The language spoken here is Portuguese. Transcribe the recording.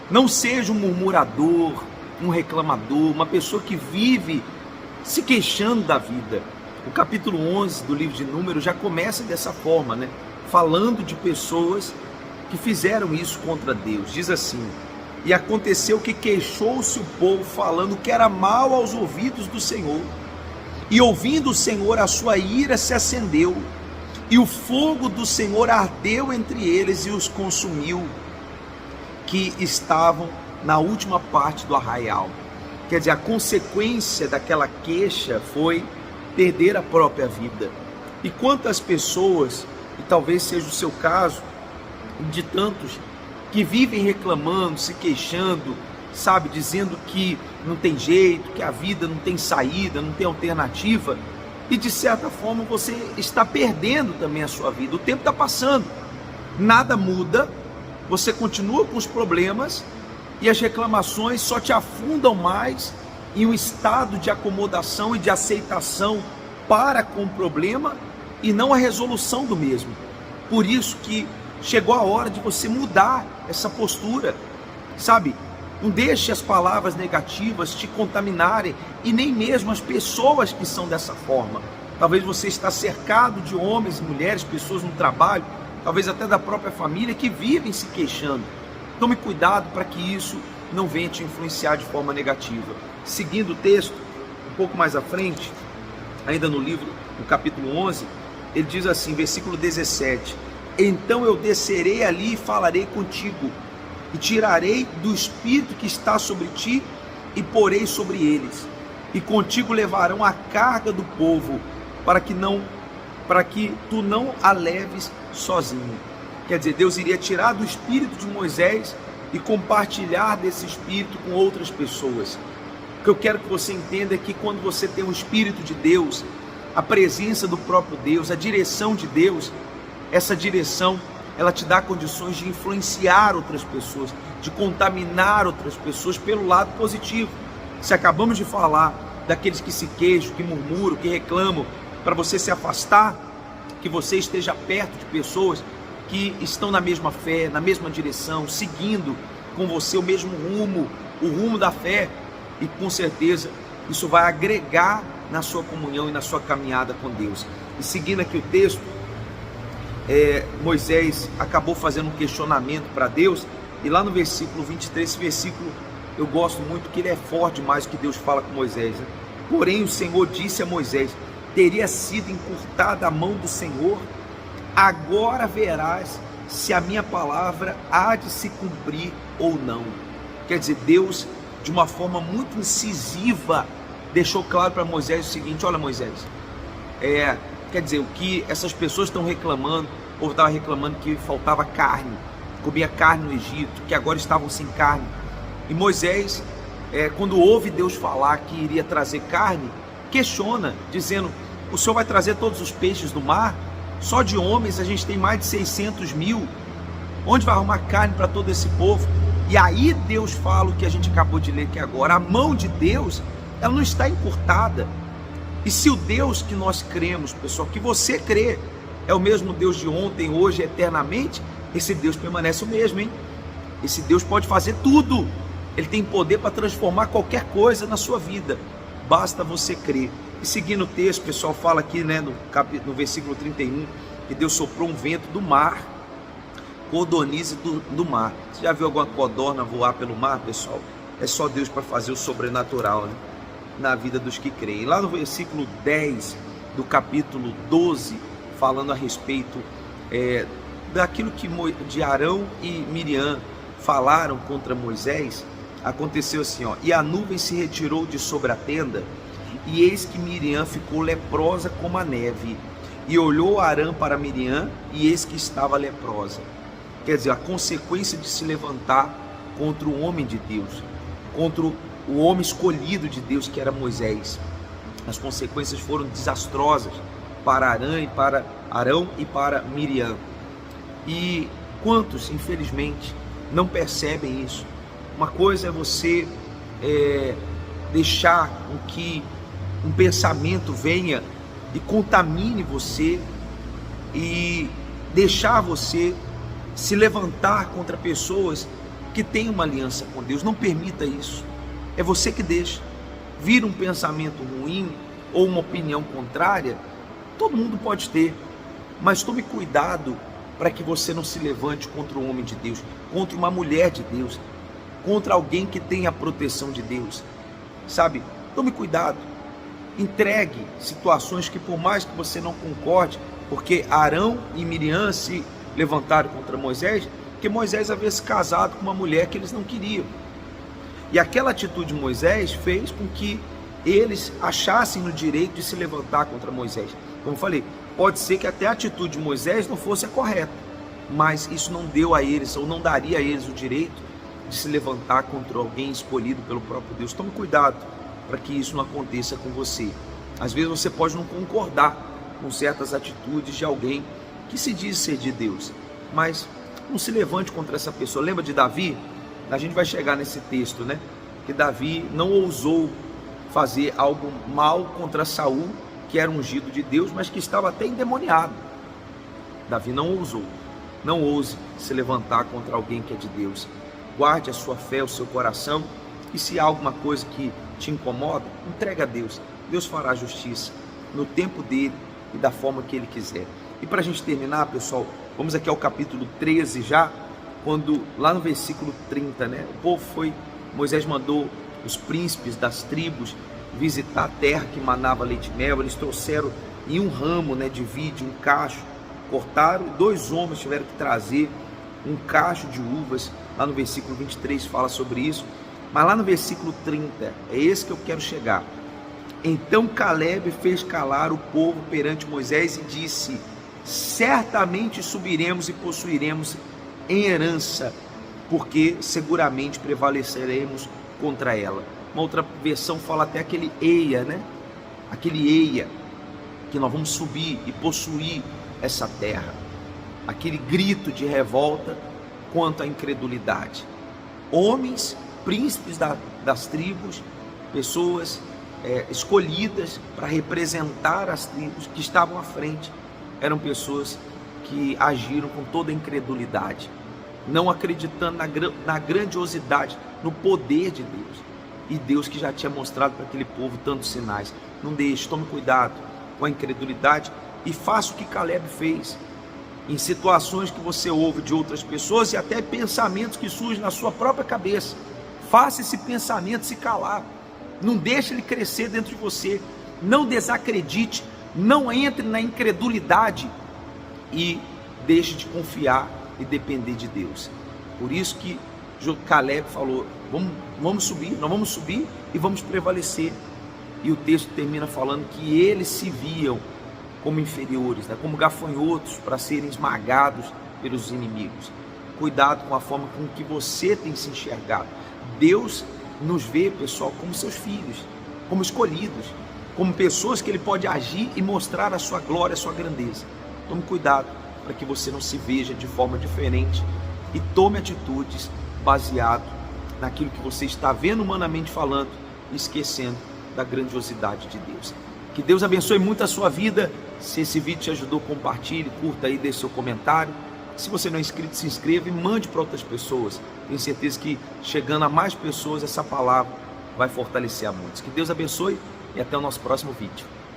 Não seja um murmurador, um reclamador, uma pessoa que vive se queixando da vida. O capítulo 11 do livro de Números já começa dessa forma, né? Falando de pessoas que fizeram isso contra Deus. Diz assim: e aconteceu que queixou-se o povo, falando que era mal aos ouvidos do Senhor. E ouvindo o Senhor, a sua ira se acendeu, e o fogo do Senhor ardeu entre eles e os consumiu, que estavam na última parte do arraial. Quer dizer, a consequência daquela queixa foi perder a própria vida. E quantas pessoas, e talvez seja o seu caso, de tantos que vivem reclamando, se queixando, sabe, dizendo que não tem jeito, que a vida não tem saída, não tem alternativa, e de certa forma você está perdendo também a sua vida. O tempo está passando, nada muda, você continua com os problemas e as reclamações só te afundam mais em um estado de acomodação e de aceitação para com o problema e não a resolução do mesmo. Por isso que chegou a hora de você mudar essa postura, sabe? Não deixe as palavras negativas te contaminarem, e nem mesmo as pessoas que são dessa forma. Talvez você está cercado de homens e mulheres, pessoas no trabalho, talvez até da própria família, que vivem se queixando. Tome cuidado para que isso não venha te influenciar de forma negativa. Seguindo o texto, um pouco mais à frente, ainda no livro, no capítulo 11, ele diz assim, versículo 17: então eu descerei ali e falarei contigo, e tirarei do espírito que está sobre ti, e porei sobre eles, e contigo levarão a carga do povo, para que tu não a leves sozinho. Quer dizer, Deus iria tirar do espírito de Moisés e compartilhar desse espírito com outras pessoas. O que eu quero que você entenda é que quando você tem o espírito de Deus, a presença do próprio Deus, a direção de Deus, essa direção, ela te dá condições de influenciar outras pessoas, de contaminar outras pessoas pelo lado positivo. Se acabamos de falar daqueles que se queixam, que murmuram, que reclamam, para você se afastar, que você esteja perto de pessoas que estão na mesma fé, na mesma direção, seguindo com você o mesmo rumo, o rumo da fé, e com certeza isso vai agregar na sua comunhão e na sua caminhada com Deus. E seguindo aqui o texto, Moisés acabou fazendo um questionamento para Deus, e lá no versículo 23, esse versículo eu gosto muito, que ele é forte demais, que Deus fala com Moisés, né? Porém o Senhor disse a Moisés: teria sido encurtada a mão do Senhor? Agora verás se a minha palavra há de se cumprir ou não. Quer dizer, Deus, de uma forma muito incisiva, deixou claro para Moisés o seguinte: olha, Moisés, quer dizer, o que essas pessoas estão reclamando, o povo estava reclamando que faltava carne, comia carne no Egito, que agora estavam sem carne. E Moisés, quando ouve Deus falar que iria trazer carne, questiona, dizendo: o Senhor vai trazer todos os peixes do mar? Só de homens a gente tem mais de 600 mil, onde vai arrumar carne para todo esse povo? E aí Deus fala o que a gente acabou de ler aqui agora: a mão de Deus, ela não está encurtada. E se o Deus que nós cremos, pessoal, que você crê, é o mesmo Deus de ontem, hoje, eternamente, esse Deus permanece o mesmo, hein? Esse Deus pode fazer tudo, ele tem poder para transformar qualquer coisa na sua vida, basta você crer. E seguindo o texto, pessoal, fala aqui, né, no versículo 31, que Deus soprou um vento do mar, codorniz do mar. Você já viu alguma codorna voar pelo mar, pessoal? É só Deus para fazer o sobrenatural, né, na vida dos que creem. Lá no versículo 10 do capítulo 12, falando a respeito daquilo que de Arão e Miriam falaram contra Moisés, aconteceu assim, ó: e a nuvem se retirou de sobre a tenda, e eis que Miriam ficou leprosa como a neve, e olhou Arão para Miriam, e eis que estava leprosa. Quer dizer, a consequência de se levantar contra o homem de Deus, contra o homem escolhido de Deus, que era Moisés. As consequências foram desastrosas para Arão e para Miriam. E quantos, infelizmente, não percebem isso? Uma coisa é você deixar que um pensamento venha e contamine você, e deixar você se levantar contra pessoas que tem uma aliança com Deus. Não permita isso. É você que deixa. Vir um pensamento ruim ou uma opinião contrária, todo mundo pode ter, mas tome cuidado para que você não se levante contra um homem de Deus, contra uma mulher de Deus, contra alguém que tem a proteção de Deus, sabe? Tome cuidado, entregue situações que, por mais que você não concorde, porque Arão e Miriam se levantaram contra Moisés, porque Moisés havia se casado com uma mulher que eles não queriam, e aquela atitude de Moisés fez com que eles achassem no direito de se levantar contra Moisés. Como eu falei, pode ser que até a atitude de Moisés não fosse a correta, mas isso não deu a eles, ou não daria a eles o direito de se levantar contra alguém escolhido pelo próprio Deus. Tome cuidado para que isso não aconteça com você. Às vezes você pode não concordar com certas atitudes de alguém que se diz ser de Deus, mas não se levante contra essa pessoa. Lembra de Davi? A gente vai chegar nesse texto, né? Que Davi não ousou fazer algo mal contra Saul, que era ungido de Deus, mas que estava até endemoniado. Davi não ousou. Não ouse se levantar contra alguém que é de Deus. Guarde a sua fé, o seu coração, e se há alguma coisa que te incomoda, entregue a Deus. Deus fará justiça no tempo dele e da forma que ele quiser. E para a gente terminar, pessoal, vamos aqui ao capítulo 13 já, quando lá no versículo 30, né? O povo Moisés mandou os príncipes das tribos visitar a terra que manava leite e mel. Eles trouxeram em um ramo, né, de vide, um cacho, cortaram, e 2 homens tiveram que trazer um cacho de uvas. Lá no versículo 23 fala sobre isso, mas lá no versículo 30, é esse que eu quero chegar. Então Caleb fez calar o povo perante Moisés e disse: certamente subiremos e possuiremos em herança, porque seguramente prevaleceremos contra ela. Uma outra versão fala até aquele eia, né? Aquele eia, que nós vamos subir e possuir essa terra. Aquele grito de revolta quanto à incredulidade. Homens, príncipes das tribos, pessoas escolhidas para representar as tribos que estavam à frente, eram pessoas que agiram com toda a incredulidade, não acreditando na grandiosidade, no poder de Deus, e Deus que já tinha mostrado para aquele povo tantos sinais. Não deixe, tome cuidado com a incredulidade e faça o que Caleb fez. Em situações que você ouve de outras pessoas e até pensamentos que surgem na sua própria cabeça, faça esse pensamento se calar, não deixe ele crescer dentro de você, não desacredite, não entre na incredulidade e deixe de confiar e depender de Deus. Por isso que Caleb falou: vamos subir, nós vamos subir e vamos prevalecer. E o texto termina falando que eles se viam como inferiores, né? Como gafanhotos para serem esmagados pelos inimigos. Cuidado com a forma com que você tem se enxergado. Deus nos vê, pessoal, como seus filhos, como escolhidos, como pessoas que Ele pode agir e mostrar a sua glória, a sua grandeza. Tome cuidado para que você não se veja de forma diferente e tome atitudes baseado naquilo que você está vendo humanamente falando, esquecendo da grandiosidade de Deus. Que Deus abençoe muito a sua vida. Se esse vídeo te ajudou, compartilhe, curta aí, deixe seu comentário. Se você não é inscrito, se inscreva e mande para outras pessoas. Tenho certeza que chegando a mais pessoas, essa palavra vai fortalecer a muitos. Que Deus abençoe e até o nosso próximo vídeo.